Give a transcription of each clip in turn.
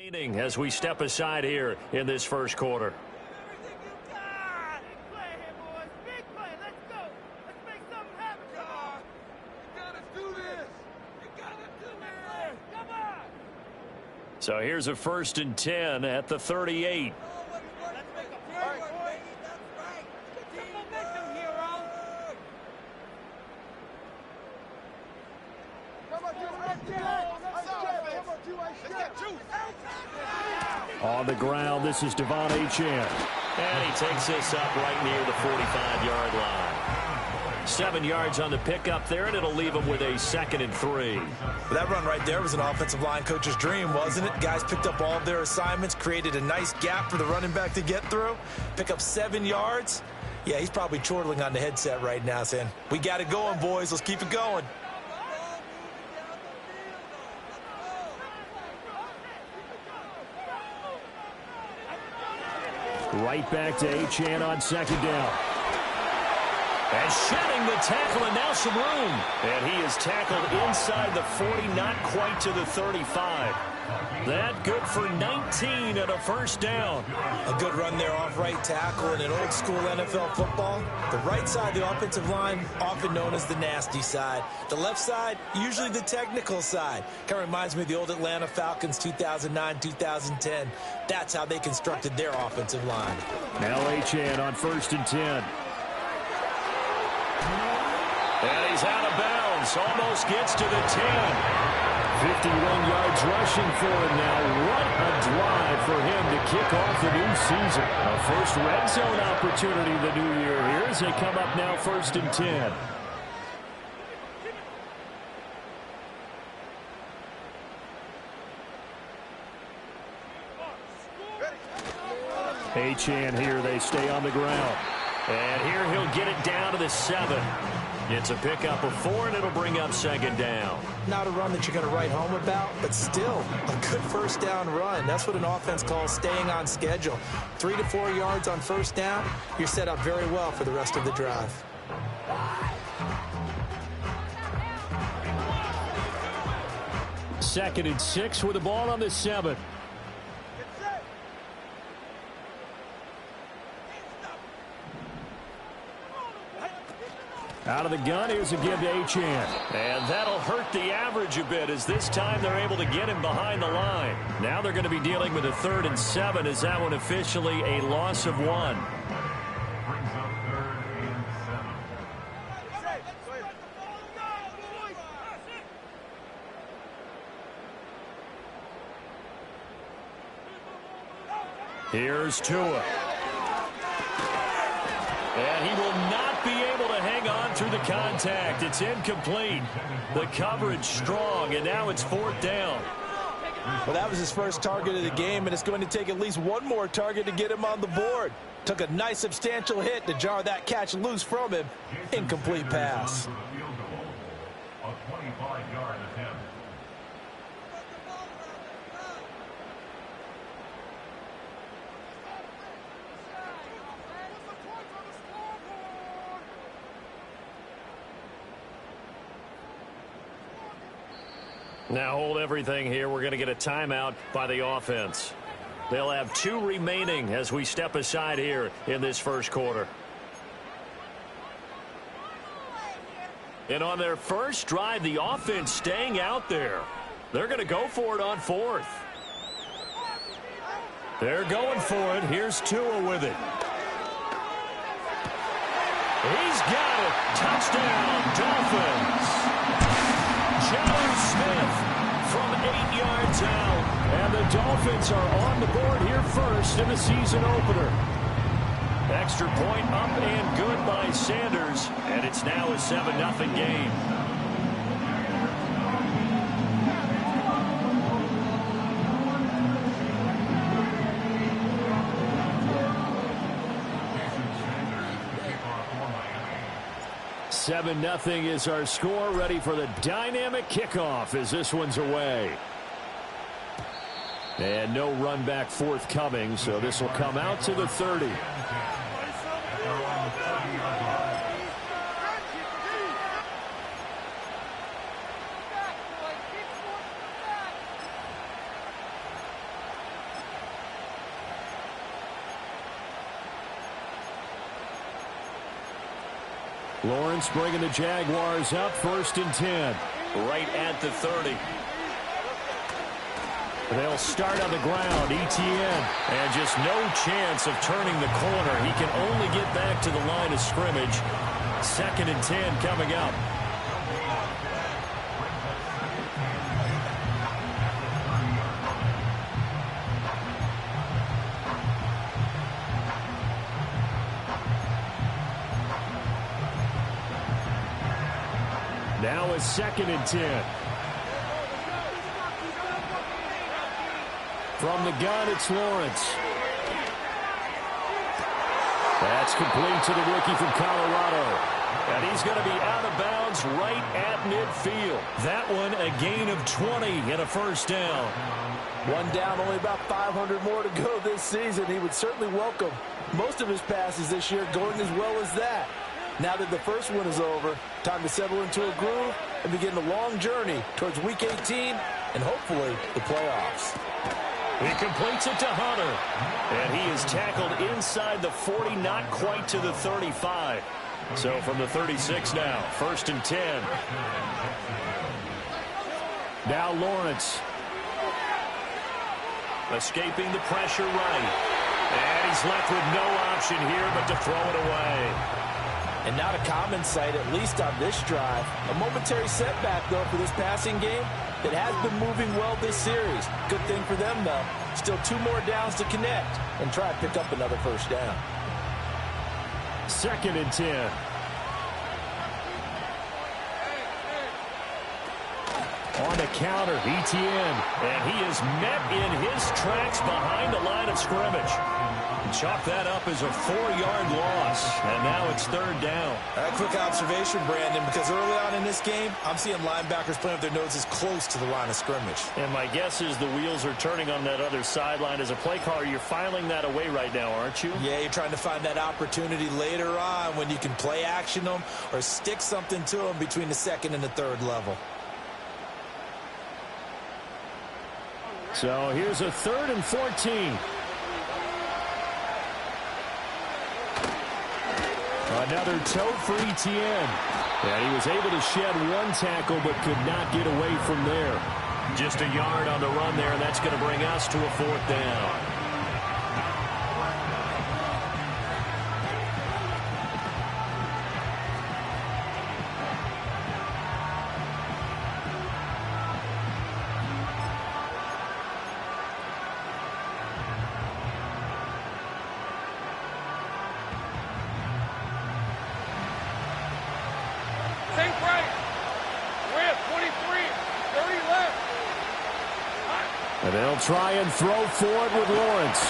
remaining as we step aside here in this first quarter. So here's a 1st and 10 at the 38. On the ground, this is Devon Achane. And he takes this up right near the 45-yard line. 7 yards on the pickup there, and it'll leave him with a 2nd and 3. Well, that run right there was an offensive line coach's dream, wasn't it? Guys picked up all of their assignments, created a nice gap for the running back to get through, pick up 7 yards. Yeah, he's probably chortling on the headset right now saying, we got it going, boys. Let's keep it going. Right back to Achane on 2nd down. And shedding the tackle, and now some room. And he is tackled inside the 40, not quite to the 35. That good for 19 and a 1st down. A good run there off right tackle in an old school NFL football. The right side, the offensive line, often known as the nasty side. The left side, usually the technical side. Kind of reminds me of the old Atlanta Falcons 2009-2010. That's how they constructed their offensive line. Now Achane on 1st and 10. And he's out of bounds. Almost gets to the 10. 51 yards rushing for him now. What a drive for him to kick off the new season. A first red zone opportunity the new year here as they come up now 1st and 10. Achane here, they stay on the ground. And here he'll get it down to the 7. It's a pickup of 4, and it'll bring up 2nd down. Not a run that you're going to write home about, but still a good 1st down run. That's what an offense calls staying on schedule. 3 to 4 yards on 1st down, you're set up very well for the rest of the drive. Second and 6 with the ball on the 7. Out of the gun, here's a give to Achane. And that'll hurt the average a bit as this time they're able to get him behind the line. Now they're going to be dealing with a 3rd and 7 as that one officially a loss of 1. Here's Tua. And he will not be able to hang on through the contact. It's incomplete. The coverage strong, and now it's 4th down. Well, that was his first target of the game, and it's going to take at least one more target to get him on the board. Took a nice substantial hit to jar that catch loose from him. Incomplete pass. A 25-yard attempt. Now hold everything here. We're going to get a timeout by the offense. They'll have 2 remaining as we step aside here in this first quarter. And on their first drive, the offense staying out there. They're going to go for it on 4th. They're going for it. Here's Tua with it. He's got it. Touchdown, Dolphins. John Smith from 8 yards out. And the Dolphins are on the board here first in the season opener. Extra point up and good by Sanders. And it's now a 7-0 game. Nothing is our score. Ready for the dynamic kickoff as this one's away. And no run back forthcoming, so this will come out to the 30. Lawrence bringing the Jaguars up 1st and 10. Right at the 30. They'll start on the ground. ETN. And just no chance of turning the corner. He can only get back to the line of scrimmage. 2nd and 10 coming up. Now a 2nd and 10. From the gun, it's Lawrence. That's complete to the rookie from Colorado. And he's going to be out of bounds right at midfield. That one a gain of 20 and a 1st down. One down, only about 500 more to go this season. He would certainly welcome most of his passes this year going as well as that. Now that the first one is over, time to settle into a groove and begin the long journey towards Week 18 and hopefully the playoffs. He completes it to Hunter. And he is tackled inside the 40, not quite to the 35. So from the 36 now, 1st and 10. Now Lawrence. Escaping the pressure right. And he's left with no option here but to throw it away. And not a common sight, at least on this drive. A momentary setback, though, for this passing game that has been moving well this series. Good thing for them, though. Still 2 more downs to connect and try to pick up another 1st down. 2nd and 10. On the counter, ETN. And he is met in his tracks behind the line of scrimmage. Chalk that up as a 4-yard loss. And now it's 3rd down. A quick observation, Brandon, because early on in this game, I'm seeing linebackers playing with their noses close to the line of scrimmage. And my guess is the wheels are turning on that other sideline. As a play caller, you're filing that away right now, aren't you? Yeah, you're trying to find that opportunity later on when you can play action them or stick something to them between the 2nd and the 3rd level. So here's a 3rd and 14. Another toe for ETN. And he was able to shed 1 tackle but could not get away from there. Just a yard on the run there, and that's going to bring us to a 4th down. And they'll try and throw forward with Lawrence.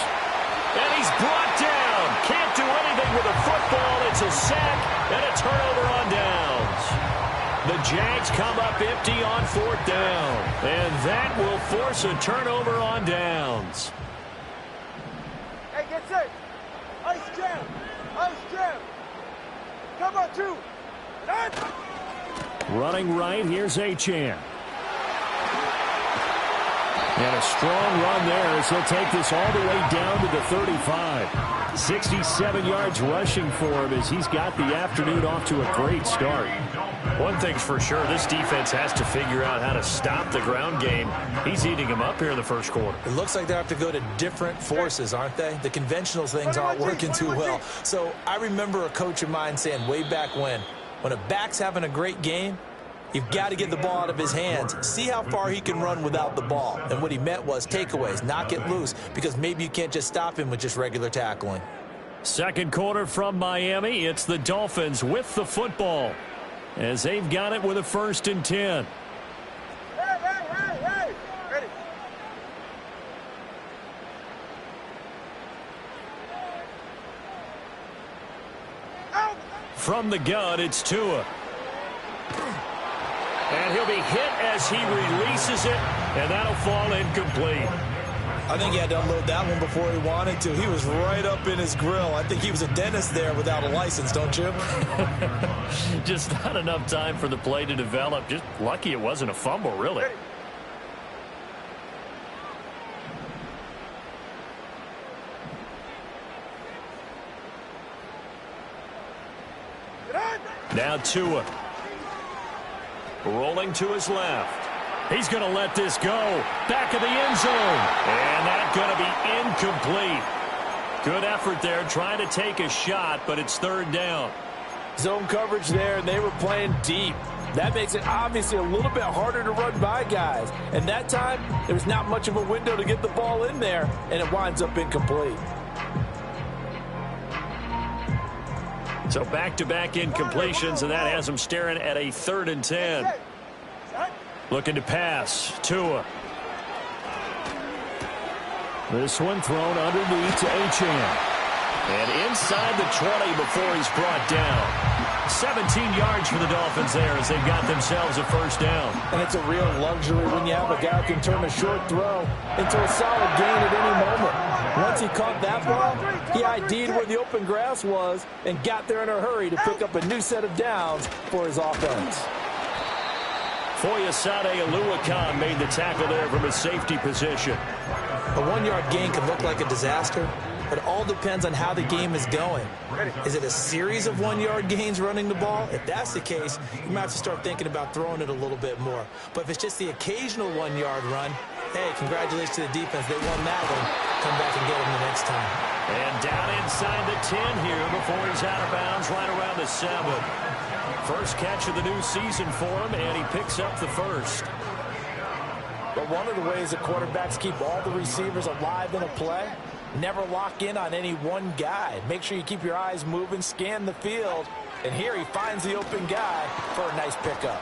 And he's brought down. Can't do anything with a football. It's a sack and a turnover on downs. The Jags come up empty on 4th down. And that will force a turnover on downs. Hey, get set. Ice jam. Ice jam. Come on, 2. Running right, here's Achane. And a strong run there as he'll take this all the way down to the 35. 67 yards rushing for him as he's got the afternoon off to a great start. One thing's for sure, this defense has to figure out how to stop the ground game. He's eating him up here in the 1st quarter. It looks like they have to go to different forces, aren't they? The conventional things aren't working too well. So I remember a coach of mine saying way back when a back's having a great game, you've got to get the ball out of his hands. See how far he can run without the ball. And what he meant was takeaways, knock it loose, because maybe you can't just stop him with just regular tackling. 2nd quarter from Miami. It's the Dolphins with the football as they've got it with a 1st and 10. Hey. Ready. Out. From the gun, it's Tua. And he'll be hit as he releases it, and that'll fall incomplete. I think he had to unload that one before he wanted to. He was right up in his grill. I think he was a dentist there without a license, don't you? Just not enough time for the play to develop. Just lucky it wasn't a fumble, really. Now Tua. Rolling to his left. He's going to let this go. Back of the end zone. And that's going to be incomplete. Good effort there trying to take a shot, but it's third down. Zone coverage there, and they were playing deep. That makes it obviously a little bit harder to run by guys. And that time, there was not much of a window to get the ball in there, and it winds up incomplete. So back-to-back incompletions, and that has them staring at a 3rd and 10. Looking to pass. Tua. This one thrown underneath to Achane. And inside the 20 before he's brought down. 17 yards for the Dolphins there as they've got themselves a first down. And it's a real luxury when you have a guy who can turn a short throw into a solid gain at any moment. Once he caught that ball, he ID'd where the open grass was and got there in a hurry to pick up a new set of downs for his offense. Foyesade Oluwakan made the tackle there from a safety position. A 1-yard gain can look like a disaster, but it all depends on how the game is going. Is it a series of 1-yard gains running the ball? If that's the case, you might have to start thinking about throwing it a little bit more. But if it's just the occasional 1-yard run, hey, congratulations to the defense. They won that one. Come back and get them the next time. And down inside the 10 here before he's out of bounds right around the 7. First catch of the new season for him, and he picks up the first. But one of the ways that quarterbacks keep all the receivers alive in a play, never lock in on any one guy. Make sure you keep your eyes moving, scan the field. And here he finds the open guy for a nice pickup.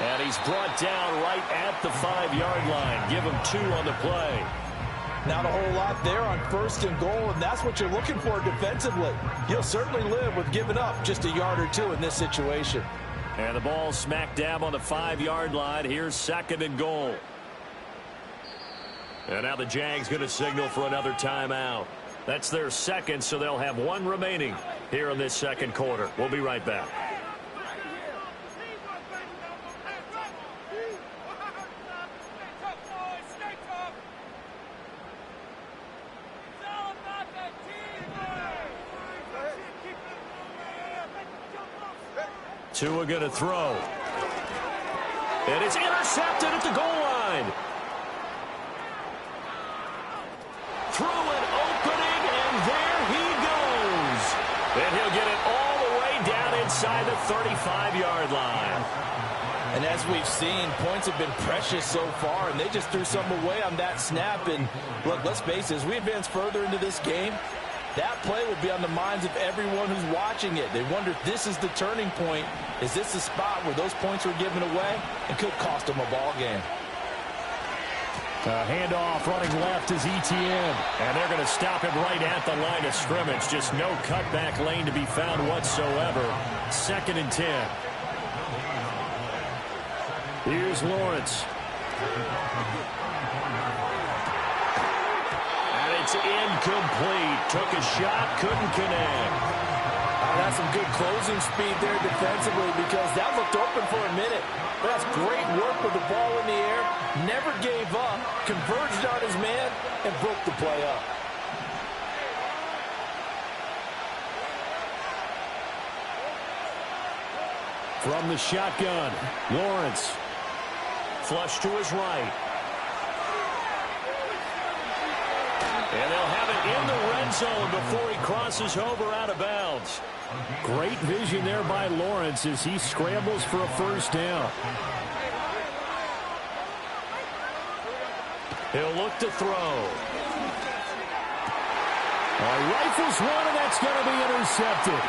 And he's brought down right at the 5-yard line. Give him 2 on the play. Not a whole lot there on 1st and goal, and that's what you're looking for defensively. You'll certainly live with giving up just a yard or 2 in this situation. And the ball smack dab on the 5-yard line. Here's 2nd and goal. And now the Jags going to signal for another timeout. That's their second, so they'll have 1 remaining here in this second quarter. We'll be right back. Tua going to throw. And it's intercepted at the goal line. Through an opening, and there he goes. And he'll get it all the way down inside the 35-yard line. And as we've seen, points have been precious so far, and they just threw some away on that snap. And look, let's face it, as we advance further into this game, that play will be on the minds of everyone who's watching it. They wonder if this is the turning point. Is this the spot where those points were given away and could cost them a ball game? Handoff running left is Etienne. And they're going to stop him right at the line of scrimmage. Just no cutback lane to be found whatsoever. 2nd and 10. Here's Lawrence. And it's incomplete. Took a shot, couldn't connect. That's some good closing speed there defensively because that looked open for a minute. But that's great work with the ball in the air. Never gave up, converged on his man, and broke the play up. From the shotgun, Lawrence. Flush to his right. And they'll have it in the red zone before he crosses over out of bounds. Great vision there by Lawrence as he scrambles for a first down. He'll look to throw. Rifles one, and that's going to be intercepted.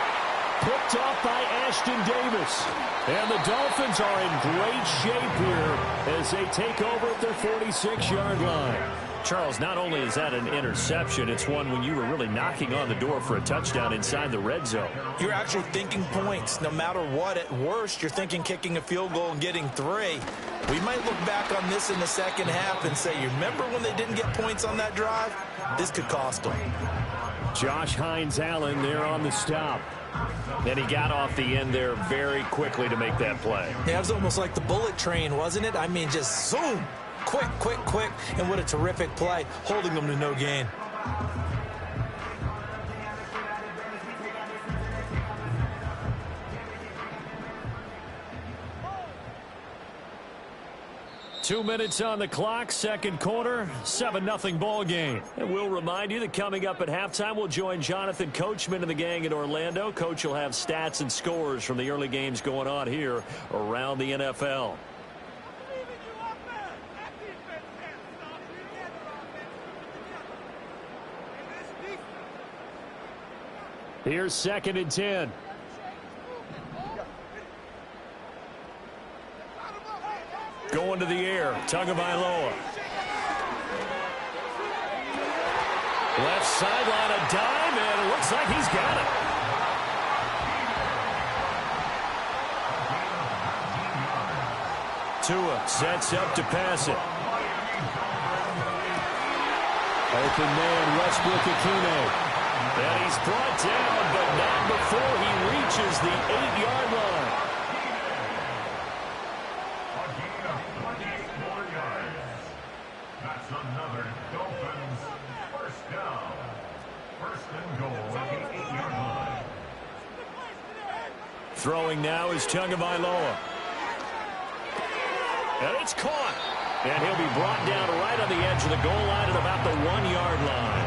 Picked off by Ashton Davis. And the Dolphins are in great shape here as they take over at their 46-yard line. Charles, not only is that an interception, it's one when you were really knocking on the door for a touchdown inside the red zone. You're actually thinking points. No matter what, at worst, you're thinking kicking a field goal and getting 3. We might look back on this in the second half and say, you remember when they didn't get points on that drive? This could cost them. Josh Hines-Allen there on the stop. And he got off the end there very quickly to make that play. Yeah, it was almost like the bullet train, wasn't it? I mean, just zoom. Quick, quick, quick. And what a terrific play, holding them to no gain. 2 minutes on the clock, second quarter, 7-0 ball game. And we'll remind you that coming up at halftime, we'll join Jonathan Coachman and the gang in Orlando. Coach will have stats and scores from the early games going on here around the NFL. Here's 2nd and 10. Going to the air, Tagovailoa. Left sideline, a dime, and it looks like he's got it. Tua sets up to pass it. Open man, Westbrook-Ikhine. And he's brought down, but not before he reaches the 8-yard line. A gain of 28 more yards. That's another Dolphins first down. First and goal at the 8-yard line. Throwing now is Tagovailoa. And it's caught. And he'll be brought down right on the edge of the goal line at about the 1-yard line.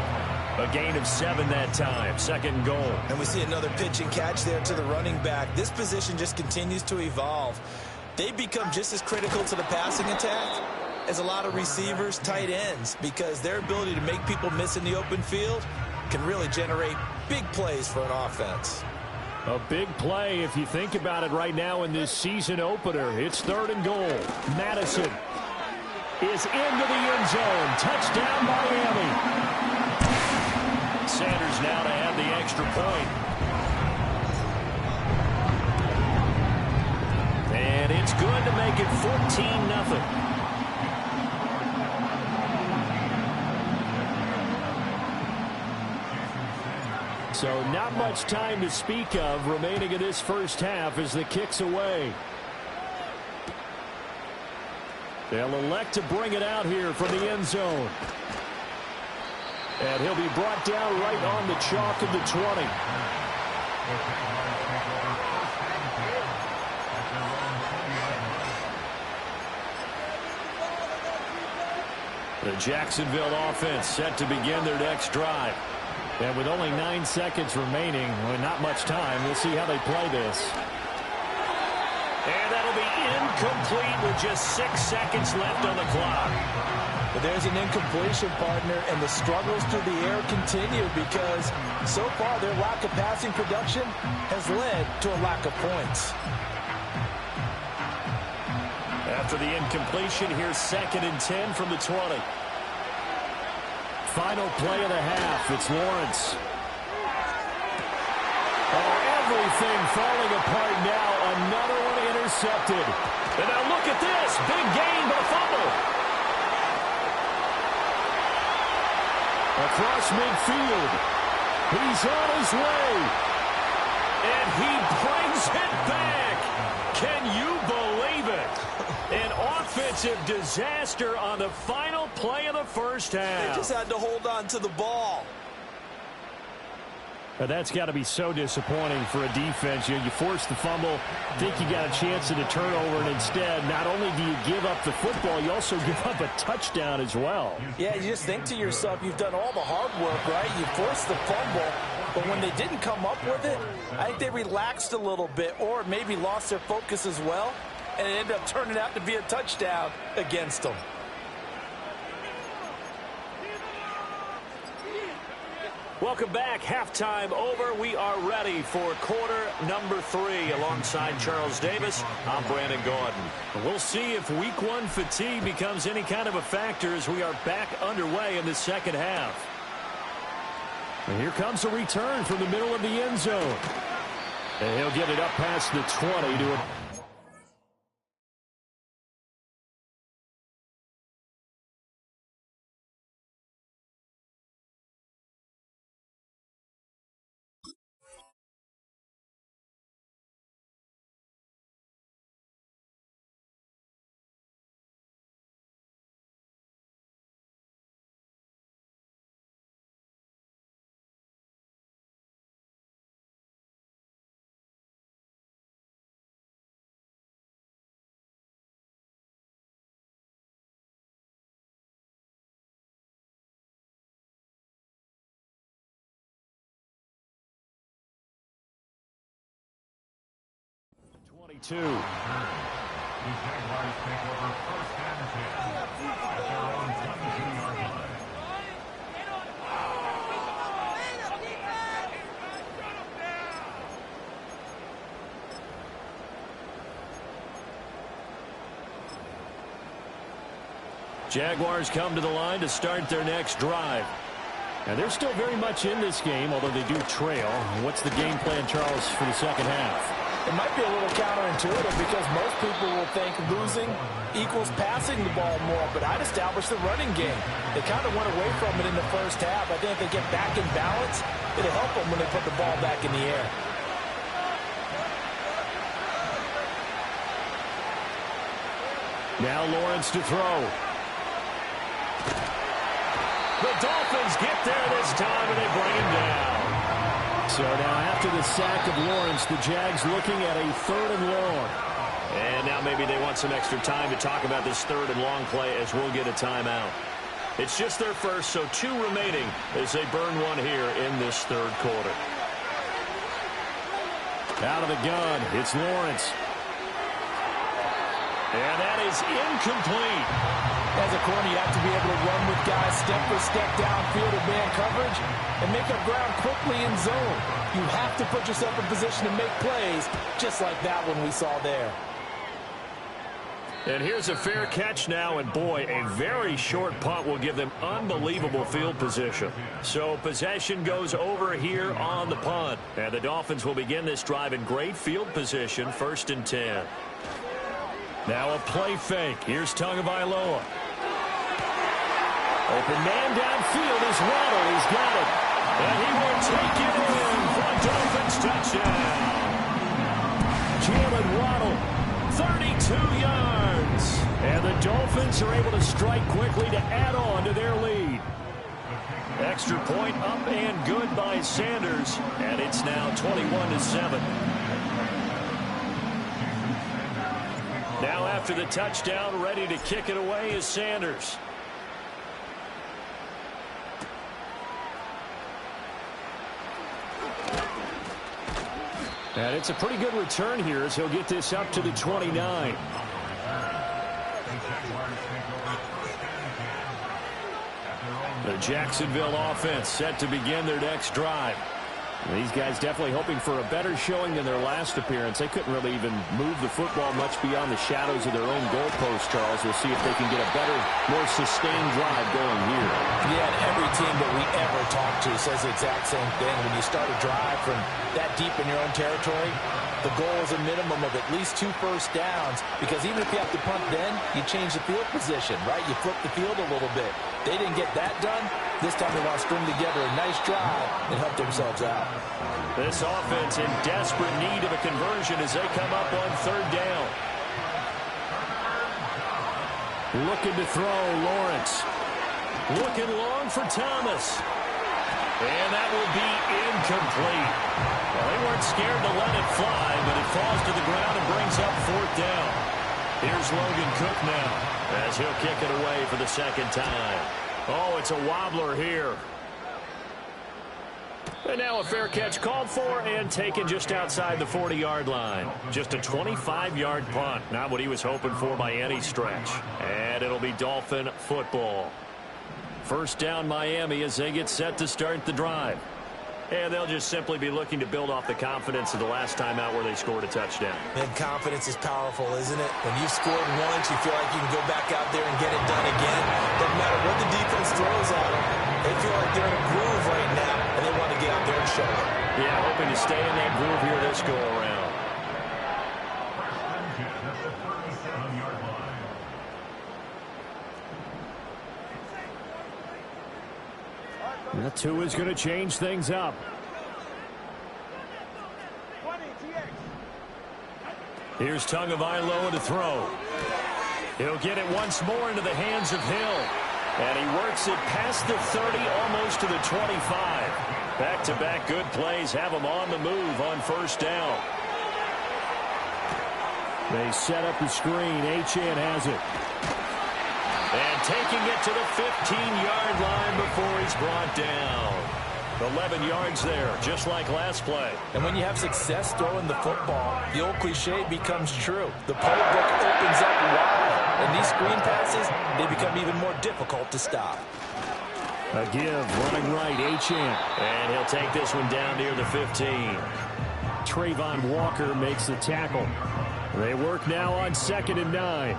A gain of 7 that time. 2nd goal. And we see another pitch and catch there to the running back. This position just continues to evolve. They become just as critical to the passing attack as a lot of receivers, tight ends, because their ability to make people miss in the open field can really generate big plays for an offense. A big play if you think about it right now in this season opener. It's 3rd and goal. Madison is into the end zone. Touchdown Miami. Sanders now to have the extra point. And it's good to make it 14-0. So not much time to speak of remaining in this first half as the kick's away. They'll elect to bring it out here from the end zone. And he'll be brought down right on the chalk of the 20. The Jacksonville offense set to begin their next drive. And with only 9 seconds remaining, well, not much time, we'll see how they play this. And that'll be incomplete with just 6 seconds left on the clock. But there's an incompletion, partner, and the struggles through the air continue because so far their lack of passing production has led to a lack of points. After the incompletion, here's 2nd and 10 from the 20. Final play of the half, it's Lawrence. Oh, everything falling apart now. Another one intercepted. And now look at this. Big gain, but a fumble. Across midfield. He's on his way. And he brings it back. Can you believe it? An offensive disaster on the final play of the first half. They just had to hold on to the ball. That's got to be so disappointing for a defense. You force the fumble, think you got a chance at a turnover, and instead, not only do you give up the football, you also give up a touchdown as well. Yeah, you just think to yourself, you've done all the hard work, right? You forced the fumble, but when they didn't come up with it, I think they relaxed a little bit or maybe lost their focus as well, and it ended up turning out to be a touchdown against them. Welcome back. Halftime over. We are ready for quarter number 3. Alongside Charles Davis, I'm Brandon Gordon. We'll see if week 1 fatigue becomes any kind of a factor as we are back underway in the second half. And here comes a return from the middle of the end zone. And he'll get it up past the 20 to a 22. The Jaguars take over 1st and 10 at their own 22-yard line. Jaguars come to the line to start their next drive. And they're still very much in this game, although they do trail. What's the game plan, Charles, for the second half? It might be a little counterintuitive because most people will think losing equals passing the ball more, but I'd establish the running game. They kind of went away from it in the first half. I think if they get back in balance, it'll help them when they put the ball back in the air. Now Lawrence to throw. The Dolphins get there this time, and they bring him down. So now after the sack of Lawrence, the Jags looking at a 3rd and long. And now maybe they want some extra time to talk about this 3rd and long play as we'll get a timeout. It's just their first, so 2 remaining as they burn one here in this 3rd quarter. Out of the gun, it's Lawrence. And that is incomplete. As a corner, you have to be able to run with guys step for step downfield in man coverage and make up ground quickly in zone. You have to put yourself in position to make plays, just like that one we saw there. And here's a fair catch now, and boy, a very short punt will give them unbelievable field position. So possession goes over here on the punt. And the Dolphins will begin this drive in great field position, 1st and 10. Now a play fake. Here's Tagovailoa. Open man downfield is Waddle. He's got it. And he will take it in for a Dolphins touchdown. Jalen Waddle, 32 yards. And the Dolphins are able to strike quickly to add on to their lead. Extra point up and good by Sanders. And it's now 21-7. Now after the touchdown, ready to kick it away is Sanders. And it's a pretty good return here as he'll get this up to the 29. The Jacksonville offense set to begin their next drive. These guys definitely hoping for a better showing than their last appearance. They couldn't really even move the football much beyond the shadows of their own goalpost, Charles. We'll see if they can get a better, more sustained drive going here. Yeah, and every team that we ever talk to says the exact same thing. When you start a drive from that deep in your own territory, the goal is a minimum of at least 2 first downs, because even if you have to punt then, you change the field position, right? You flip the field a little bit. They didn't get that done. This time they want to string together a nice drive and help themselves out. This offense in desperate need of a conversion as they come up on 3rd down. Looking to throw, Lawrence. Looking long for Thomas. And that will be incomplete. Well, they weren't scared to let it fly, but it falls to the ground and brings up 4th down. Here's Logan Cook now as he'll kick it away for the 2nd time. Oh, it's a wobbler here. And now a fair catch called for and taken just outside the 40-yard line. Just a 25-yard punt. Not what he was hoping for by any stretch. And it'll be Dolphin football. 1st down Miami as they get set to start the drive. And they'll just simply be looking to build off the confidence of the last time out where they scored a touchdown. And confidence is powerful, isn't it? When you've scored once, you feel like you can go back out there and get it done again. Doesn't matter what the defense throws at them. They feel like they're in a groove right now, and they want to get out there and show it. Yeah, hoping to stay in that groove here this go-around. That 2 is going to change things up. Here's Tagovailoa to throw. He'll get it once more into the hands of Hill. And he works it past the 30, almost to the 25. Back-to-back good plays have him on the move on 1st down. They set up the screen. Achane has it. And taking it to the 15-yard line before he's brought down. 11 yards there, just like last play. And when you have success throwing the football, the old cliche becomes true. The playbook opens up wide, and these screen passes, they become even more difficult to stop. A give, running right, Achane. And he'll take this one down near the 15. Trayvon Walker makes the tackle. They work now on 2nd and 9.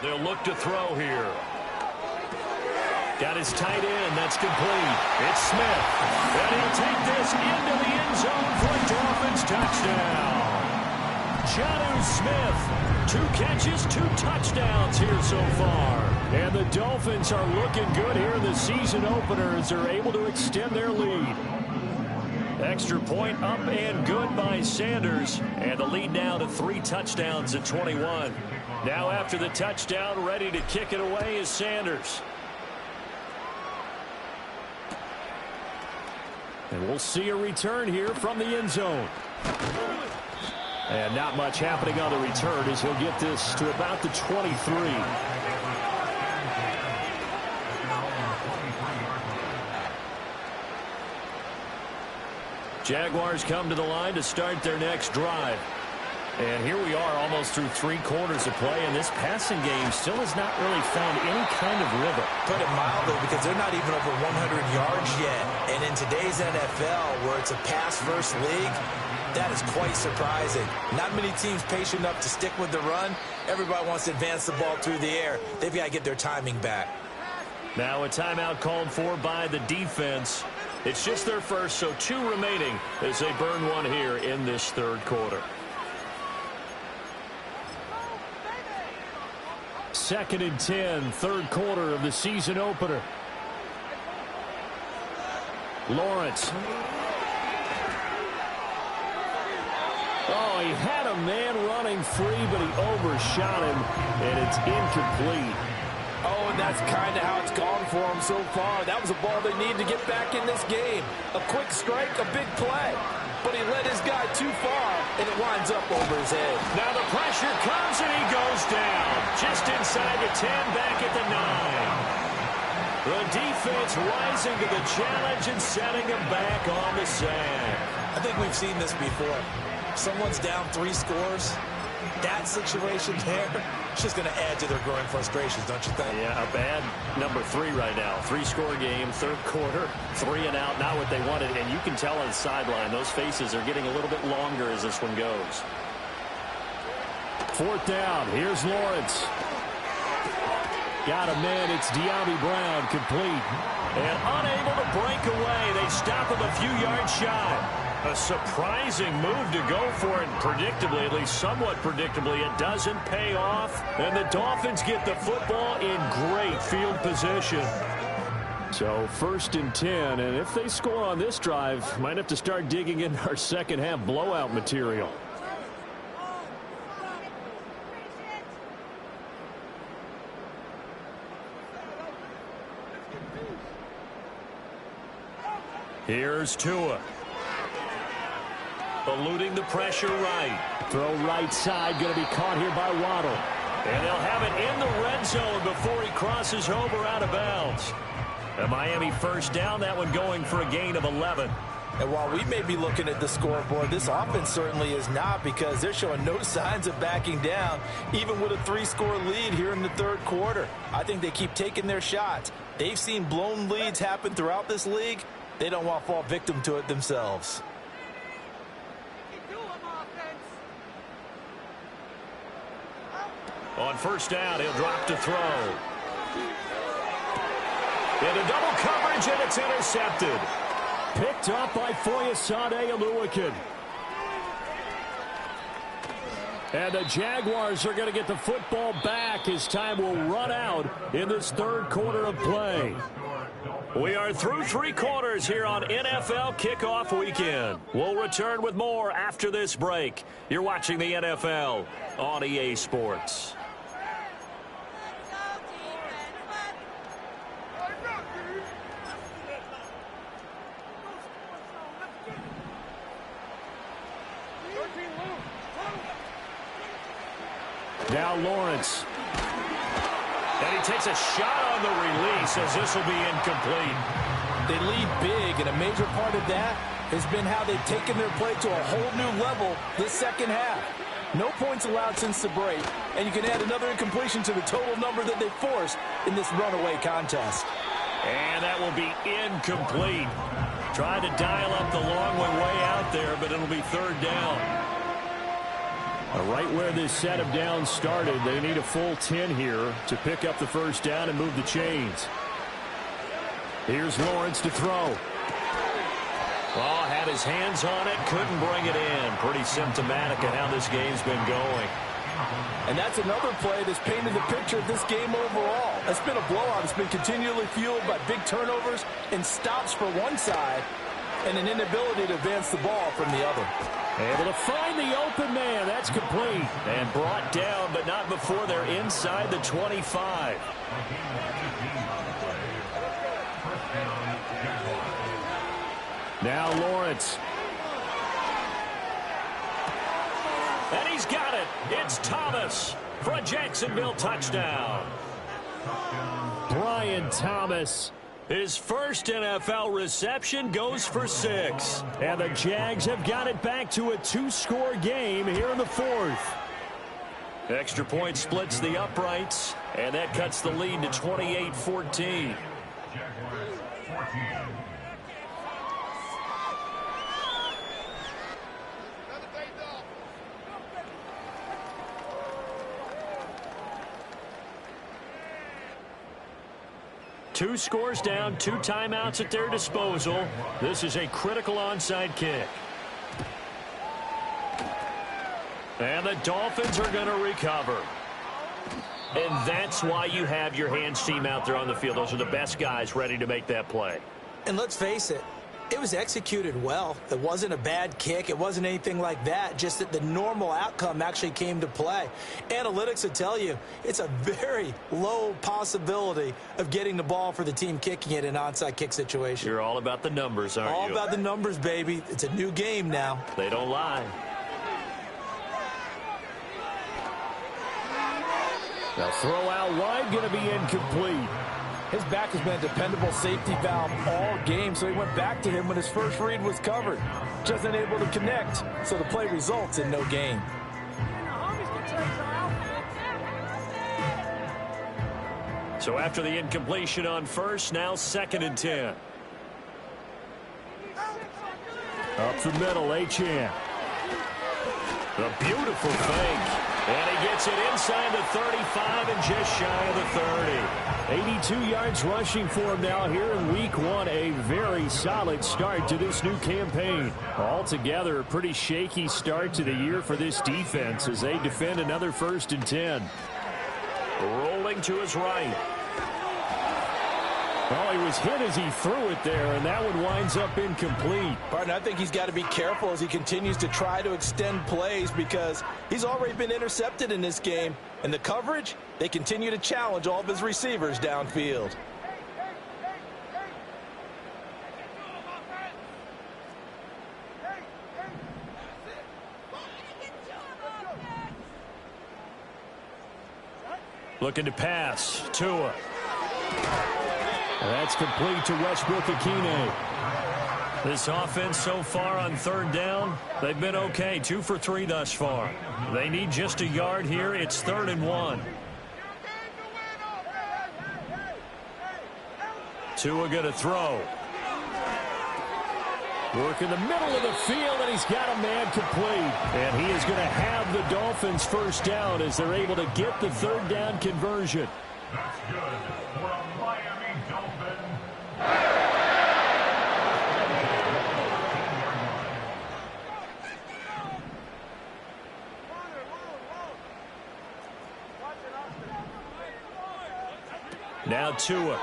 They'll look to throw here. Got his tight end. That's complete. It's Smith. And he'll take this into the end zone for a Dolphins touchdown. Jonnu Smith, 2 catches, 2 touchdowns here so far. And the Dolphins are looking good here in the season opener as they're able to extend their lead. Extra point up and good by Sanders. And the lead now to 3 touchdowns at 21. Now after the touchdown, ready to kick it away is Sanders. And we'll see a return here from the end zone. And not much happening on the return as he'll get this to about the 23. Jaguars come to the line to start their next drive. And here we are almost through 3 quarters of play, and this passing game still has not really found any kind of rhythm. Put it mildly, because they're not even over 100 yards yet. And in today's NFL, where it's a pass-first league, that is quite surprising. Not many teams patient enough to stick with the run. Everybody wants to advance the ball through the air. They've got to get their timing back. Now a timeout called for by the defense. It's just their first, so 2 remaining as they burn one here in this 3rd quarter. 2nd and 10, 3rd quarter of the season opener. Lawrence. Oh, he had a man running free, but he overshot him, and it's incomplete. Oh, and that's kind of how it's gone for him so far. That was a ball they need to get back in this game. A quick strike, a big play. But he led his guy too far, and it winds up over his head. Now the pressure comes, and he goes down. Just inside the 10, back at the 9. The defense rising to the challenge and setting him back on the sand. I think we've seen this before. Someone's down 3 scores. That situation there, it's just going to add to their growing frustrations, don't you think? Yeah, a bad number 3 right now. 3-score game, 3rd quarter, 3 and out, not what they wanted. And you can tell on the sideline, those faces are getting a little bit longer as this one goes. 4th down, here's Lawrence. Got a man, it's De'Ami Brown, complete. And unable to break away, they stop him a few yards shy. A surprising move to go for it. Predictably, at least somewhat predictably, it doesn't pay off. And the Dolphins get the football in great field position. So 1st and 10, and if they score on this drive, might have to start digging in our second half blowout material. Here's Tua. Eluding the pressure right. Throw right side, going to be caught here by Waddle. And they'll have it in the red zone before he crosses over out of bounds. A Miami 1st down, that one going for a gain of 11. And while we may be looking at the scoreboard, this offense certainly is not, because they're showing no signs of backing down, even with a 3-score lead here in the 3rd quarter. I think they keep taking their shots. They've seen blown leads happen throughout this league. They don't want to fall victim to it themselves. On 1st down, he'll drop to throw. Into double coverage, and it's intercepted. Picked up by Foyesade Oluwakin. And the Jaguars are going to get the football back as time will run out in this 3rd quarter of play. We are through 3 quarters here on NFL Kickoff Weekend. We'll return with more after this break. You're watching the NFL on EA Sports. Now Lawrence. And he takes a shot on the release as this will be incomplete. They lead big, and a major part of that has been how they've taken their play to a whole new level this second half. No points allowed since the break, and you can add another incompletion to the total number that they forced in this runaway contest. And that will be incomplete. Tried to dial up the long way out there, but it'll be third down. Right where this set of downs started, they need a full 10 here to pick up the first down and move the chains. Here's Lawrence to throw. Oh, had his hands on it, couldn't bring it in. Pretty symptomatic of how this game's been going. And that's another play that's painted the picture of this game overall. It's been a blowout. It's been continually fueled by big turnovers and stops for one side and an inability to advance the ball from the other. Able to find the open man. That's complete. And brought down, but not before they're inside the 25. Now Lawrence. And he's got it. It's Thomas for a Jacksonville touchdown. Brian Thomas. His first NFL reception goes for 6. And the Jags have got it back to a 2-score game here in the fourth. Extra point splits the uprights, and that cuts the lead to 28-14. Jaguars 14. Two scores down, 2 timeouts at their disposal. This is a critical onside kick. And the Dolphins are going to recover. And that's why you have your hands team out there on the field. Those are the best guys ready to make that play. And let's face it, it was executed well. It wasn't a bad kick. It wasn't anything like that. Just that the normal outcome actually came to play. Analytics would tell you it's a very low possibility of getting the ball for the team kicking it in an onside kick situation. You're all about the numbers, aren't you? All about the numbers, baby. It's a new game now. They don't lie. Now throw out wide, going to be incomplete. His back has been a dependable safety valve all game, so he went back to him when his first read was covered. Just unable to connect, so the play results in no gain. So after the incompletion on first, now 2nd and 10. Up the middle, Achane. A beautiful fake. And he gets it inside the 35 and just shy of the 30. 82 yards rushing for him now here in week 1. A very solid start to this new campaign. Altogether, a pretty shaky start to the year for this defense as they defend another 1st and 10. Rolling to his right. Well, he was hit as he threw it there, and that one winds up incomplete. Partner, I think he's got to be careful as he continues to try to extend plays because he's already been intercepted in this game. And the coverage, they continue to challenge all of his receivers downfield. Looking to pass. Tua. That's complete to Westbrook-Ikhine. This offense so far on 3rd down, they've been okay. 2 for 3 thus far. They need just a yard here. It's 3rd and 1. Tua going to throw. Work in the middle of the field, and he's got a man complete. And he is going to have the Dolphins first down as they're able to get the 3rd down conversion. That's good for a Miami Dolphin. Now Tua.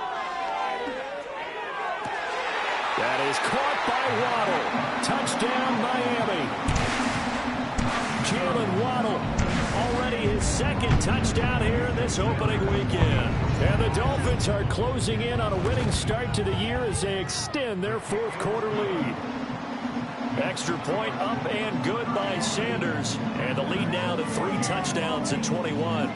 That is caught by Waddle. Touchdown, Miami. Jalen Waddle, already his 2nd touchdown here in this opening weekend. And the Dolphins are closing in on a winning start to the year as they extend their 4th quarter lead. Extra point up and good by Sanders. And the lead now to 3 touchdowns at 21.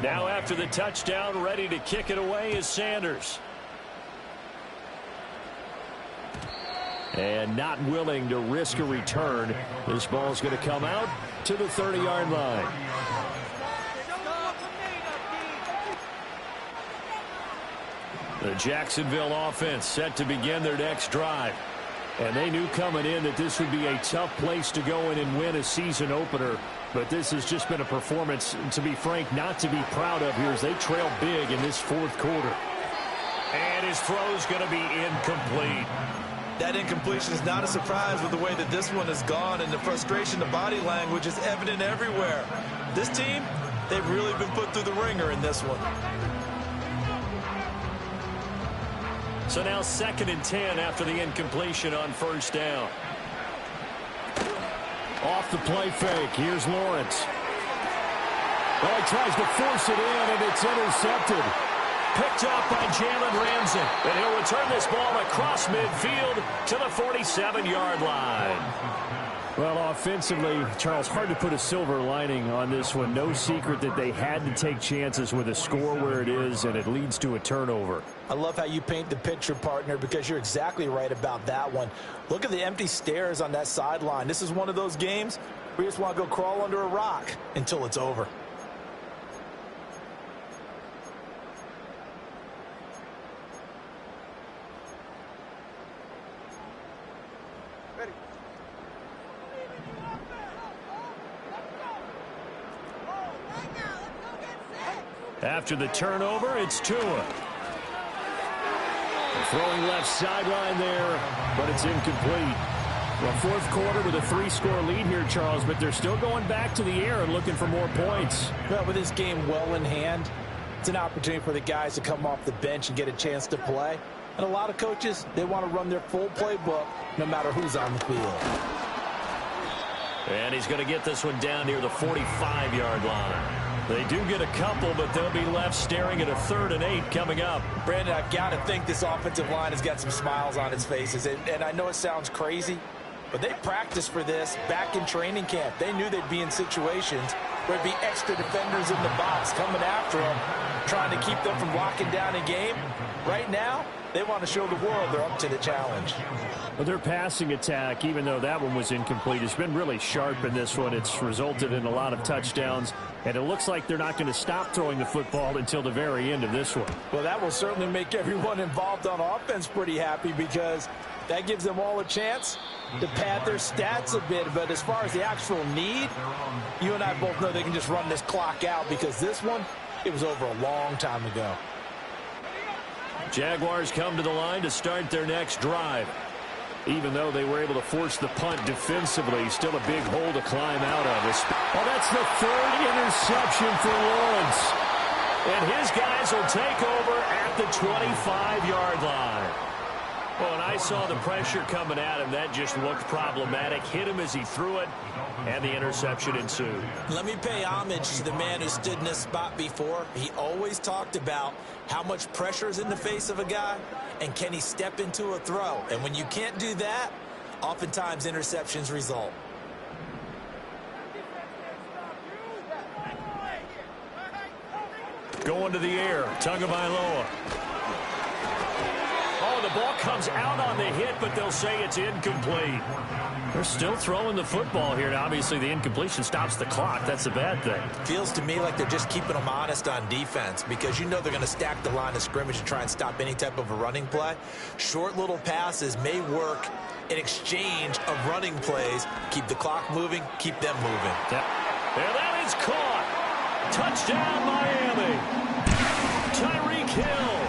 Now after the touchdown, ready to kick it away is Sanders. And not willing to risk a return. This ball is going to come out to the 30-yard line. The Jacksonville offense set to begin their next drive. And they knew coming in that this would be a tough place to go in and win a season opener. But this has just been a performance, to be frank, not to be proud of here as they trail big in this fourth quarter. And his throw is going to be incomplete. That incompletion is not a surprise with the way that this one has gone, and the frustration, the body language is evident everywhere. This team, they've really been put through the ringer in this one. So now 2nd and 10 after the incompletion on first down. Off the play fake. Here's Lawrence. Well, he tries to force it in, and it's intercepted. Picked up by Jalen Ramsey. And he'll return this ball across midfield to the 47-yard line. Well, offensively, Charles, hard to put a silver lining on this one. No secret that they had to take chances with a score where it is, and it leads to a turnover. I love how you paint the picture, partner, because you're exactly right about that one. Look at the empty stares on that sideline. This is one of those games where you just want to go crawl under a rock until it's over. After the turnover, it's Tua. Throwing left sideline there, but it's incomplete. Well, fourth quarter with a 3-score lead here, Charles, but they're still going back to the air and looking for more points. Well, with this game well in hand, it's an opportunity for the guys to come off the bench and get a chance to play. And a lot of coaches, they want to run their full playbook no matter who's on the field. And he's going to get this one down near the 45-yard line. They do get a couple, but they'll be left staring at a 3rd and 8 coming up. Brandon, I've got to think this offensive line has got some smiles on its faces. And I know it sounds crazy, but they practiced for this back in training camp. They knew they'd be in situations where there'd be extra defenders in the box coming after them, trying to keep them from locking down a game. Right now, they want to show the world they're up to the challenge. Well, their passing attack, even though that one was incomplete, has been really sharp in this one. It's resulted in a lot of touchdowns, and it looks like they're not going to stop throwing the football until the very end of this one. Well, that will certainly make everyone involved on offense pretty happy, because that gives them all a chance to pad their stats a bit. But as far as the actual need, you and I both know they can just run this clock out, because this one, it was over a long time ago. Jaguars come to the line to start their next drive. Even though they were able to force the punt defensively, still a big hole to climb out of. Well, that's the 3rd interception for Lawrence. And his guys will take over at the 25-yard line. Well, and I saw the pressure coming at him. That just looked problematic. Hit him as he threw it, and the interception ensued. Let me pay homage to the man who stood in this spot before. He always talked about how much pressure is in the face of a guy, and can he step into a throw. And when you can't do that, oftentimes interceptions result. Going to the air, Tagovailoa. Oh, the ball comes out on the hit, but they'll say it's incomplete. They're still throwing the football here. Now, obviously, the incompletion stops the clock. That's a bad thing. Feels to me like they're just keeping them honest on defense, because you know they're going to stack the line of scrimmage and try and stop any type of a running play. Short little passes may work in exchange of running plays. Keep the clock moving, keep them moving. Yep. And that is caught. Touchdown, Miami. Tyreek Hill.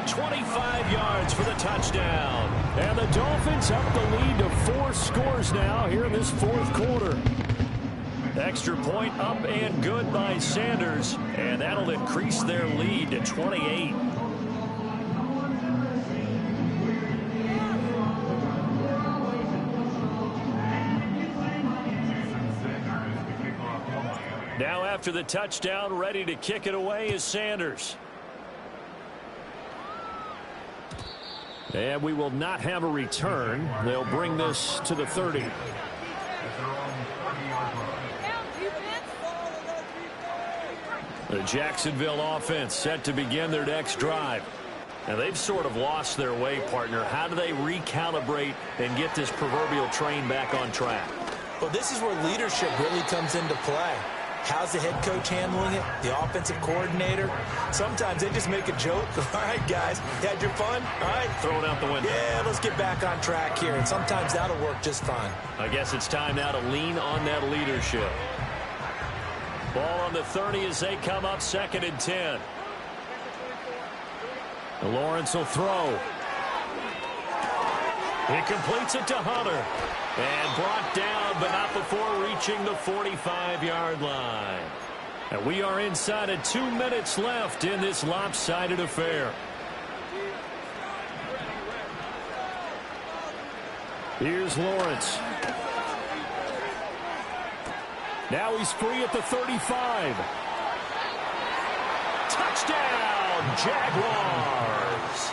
25 yards for the touchdown. And the Dolphins up the lead to 4 scores now here in this fourth quarter. Extra point up and good by Sanders. And that'll increase their lead to 28. Now after the touchdown, ready to kick it away is Sanders. And we will not have a return. They'll bring this to the 30. The Jacksonville offense set to begin their next drive. Now, they've sort of lost their way, partner. How do they recalibrate and get this proverbial train back on track? Well, this is where leadership really comes into play. How's the head coach handling it? The offensive coordinator? Sometimes they just make a joke. All right, guys, you had your fun? All right. Throw it out the window. Yeah, let's get back on track here. And sometimes that'll work just fine. I guess it's time now to lean on that leadership. Ball on the 30 as they come up 2nd and 10. Lawrence will throw. He completes it to Hunter. And brought down, but not before reaching the 45-yard line. And we are inside of 2 minutes left in this lopsided affair. Here's Lawrence. Now he's free at the 35. Touchdown, Jaguars.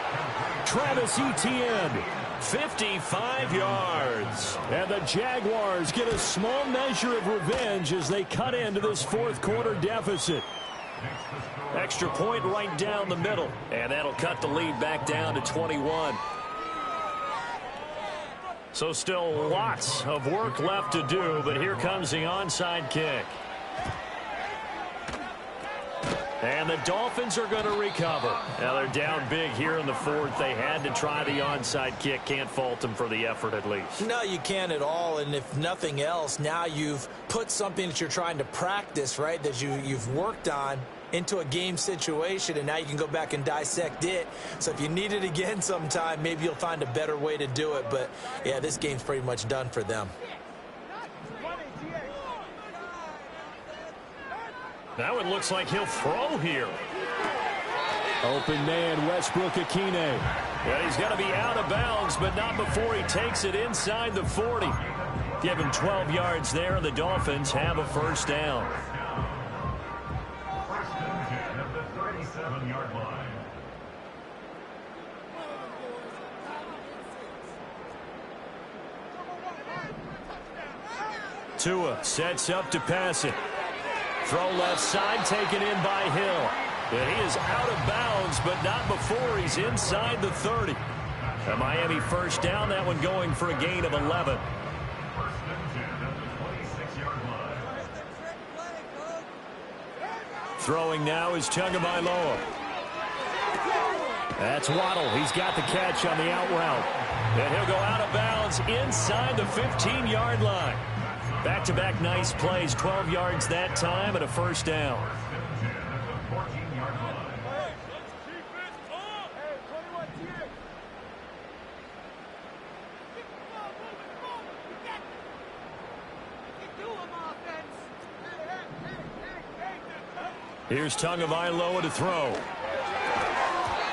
Travis Etienne, 55 yards. And the Jaguars get a small measure of revenge as they cut into this fourth quarter deficit. Extra point right down the middle. And that'll cut the lead back down to 21. So still lots of work left to do, but here comes the onside kick. And the Dolphins are going to recover. Now they're down big here in the fourth. They had to try the onside kick. Can't fault them for the effort at least. No, you can't at all. And if nothing else, now you've put something that you're trying to practice, right, that you've worked on into a game situation, and now you can go back and dissect it. So if you need it again sometime, maybe you'll find a better way to do it. But, yeah, this game's pretty much done for them. Now it looks like he'll throw here. Open man, Westbrook-Akine. Yeah, he's got to be out of bounds, but not before he takes it inside the 40. Give him 12 yards there, and the Dolphins have a first down. First and 10 at the 37-yard line. Tua sets up to pass it. Throw left side, taken in by Hill. And he is out of bounds, but not before he's inside the 30. A Miami first down, that one going for a gain of 11. First and 10 at the 26-yard line. Throwing now is Tagovailoa. That's Waddle. He's got the catch on the out route. And he'll go out of bounds inside the 15-yard line. Back-to-back nice plays, 12 yards that time and a first down. Here's Tagovailoa to throw.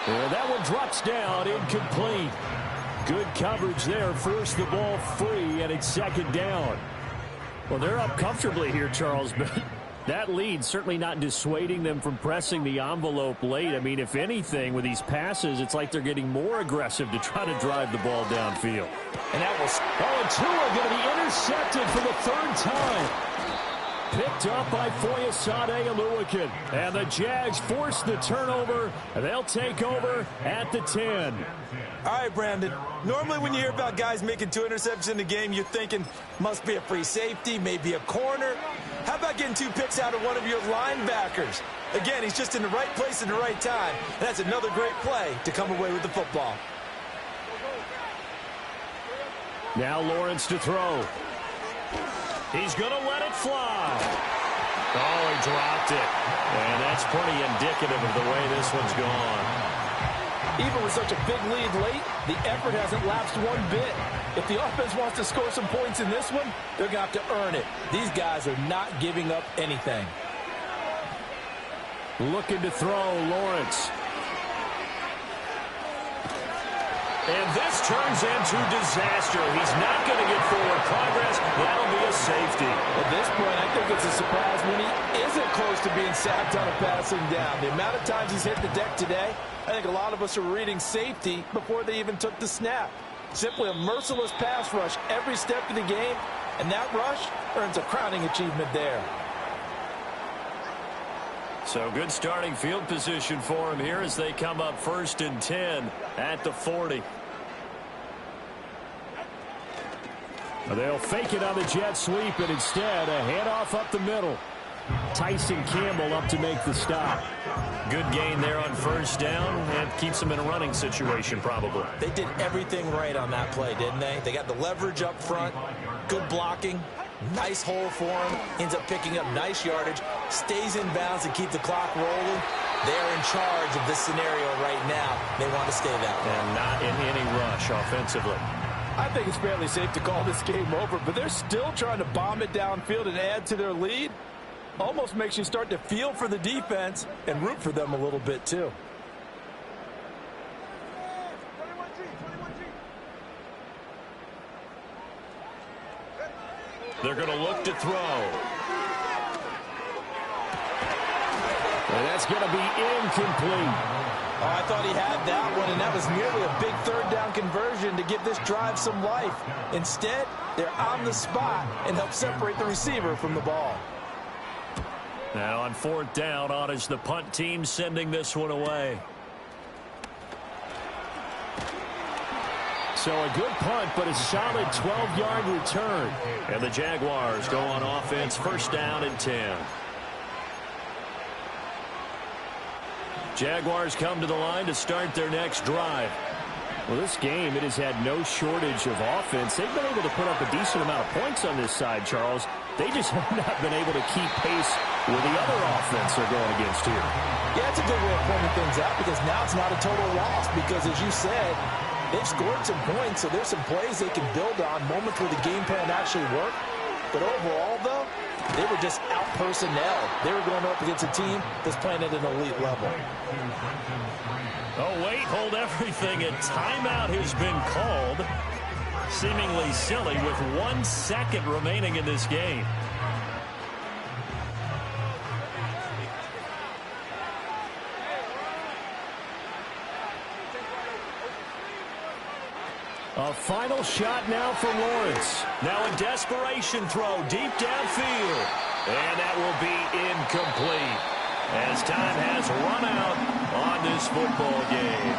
And that one drops down, incomplete. Good coverage there, forced the ball free, and it's second down. Well, they're up comfortably here, Charles, but that lead certainly not dissuading them from pressing the envelope late. I mean, if anything, with these passes, it's like they're getting more aggressive to try to drive the ball downfield. And that was... Oh, and Tua going to be intercepted for the third time. Picked up by Foyesade Oluwakin. And the Jags force the turnover, and they'll take over at the 10. All right, Brandon. Normally when you hear about guys making 2 interceptions in the game, you're thinking must be a free safety, maybe a corner. How about getting 2 picks out of one of your linebackers? Again, he's just in the right place at the right time. And that's another great play to come away with the football. Now Lawrence to throw. He's going to let it fly. Oh, he dropped it. And that's pretty indicative of the way this one's gone. Even with such a big lead late, the effort hasn't lapsed one bit. If the offense wants to score some points in this one, they're going to have to earn it. These guys are not giving up anything. Looking to throw, Lawrence. And this turns into disaster. He's not going to get forward progress. That'll be a safety. At this point, I think it's a surprise when he is isn't close to being sacked on a passing down. The amount of times he's hit the deck today, I think a lot of us are reading safety before they even took the snap. Simply a merciless pass rush every step of the game, and that rush earns a crowning achievement there. So good starting field position for him here as they come up 1st and 10 at the 40. They'll fake it on the jet sweep, and instead a handoff up the middle. Tyson Campbell up to make the stop. Good gain there on 1st down, and keeps them in a running situation probably. They did everything right on that play, didn't they? They got the leverage up front, good blocking, nice hole for him, ends up picking up nice yardage, stays in bounds to keep the clock rolling. They're in charge of this scenario right now. They want to stay that way. And not in any rush offensively. I think it's fairly safe to call this game over, but they're still trying to bomb it downfield and add to their lead. Almost makes you start to feel for the defense and root for them a little bit too. They're going to look to throw. And that's going to be incomplete. Oh, I thought he had that one, and that was nearly a big 3rd down conversion to give this drive some life. Instead, they're on the spot and help separate the receiver from the ball. Now on 4th down, on is the punt team sending this one away. So a good punt, but a solid 12-yard return. And the Jaguars go on offense, 1st down and 10. Jaguars come to the line to start their next drive. Well, this game, it has had no shortage of offense. They've been able to put up a decent amount of points on this side, Charles. They just have not been able to keep pace with the other offense they're going against here. Yeah, it's a good way of pointing things out because now it's not a total loss because, as you said, they've scored some points, so there's some plays they can build on, moments where the game plan actually worked. But overall, though, they were just out-personnel. They were going up against a team that's playing at an elite level. Oh, wait, hold everything. A timeout has been called. Seemingly silly with 1 second remaining in this game. A final shot now for Lawrence. Now a desperation throw deep downfield. And that will be incomplete as time has run out on this football game.